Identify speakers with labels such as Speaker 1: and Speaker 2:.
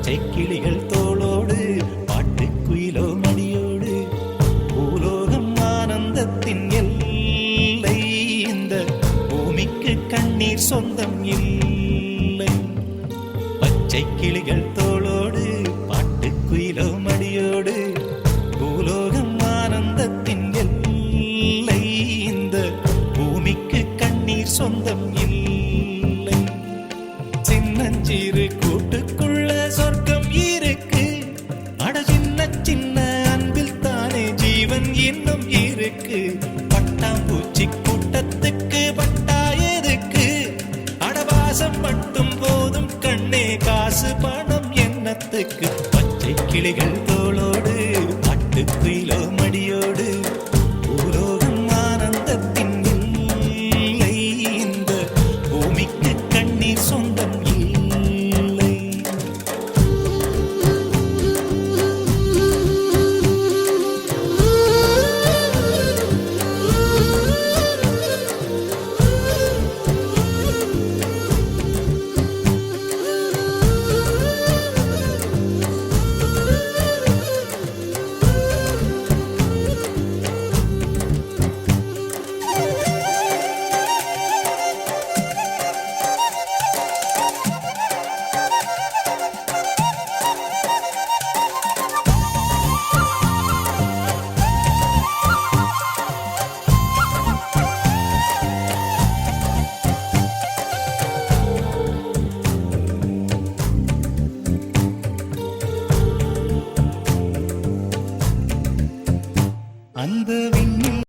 Speaker 1: பச்சை கிளிகள் தோளோடு பாட்டுக்குயிலோ மடியோடு பூலோகம் ஆனந்தத்தின் எல்லை இந்த பூமிக்கு கண்ணீர் சொந்தம் இல்லை. பச்சை கிளிகள் தோளோடு பாட்டுக்குயிலோ மடியோடு பூலோகம் ஆனந்தத்தின் எல்லை இந்த பூமிக்கு கண்ணீர் சொந்தம் இல்லை. சின்னஞ்சிறு கூட்டுக்குள்ள சொர்க்கம் இருக்கு, அட சின்ன சின்ன அன்பில் தானே ஜீவன் இன்னும் இருக்கு. பட்டாம்பூச்சி கூட்டத்துக்கு பட்டா எதுக்கு, அடவாசம் மட்டும் போதும் கண்ணே, காசு பணம் என்னத்துக்கு. பச்சை கிளிகள் தோளோடு பாட்டுக்குயிலோ மடியோடு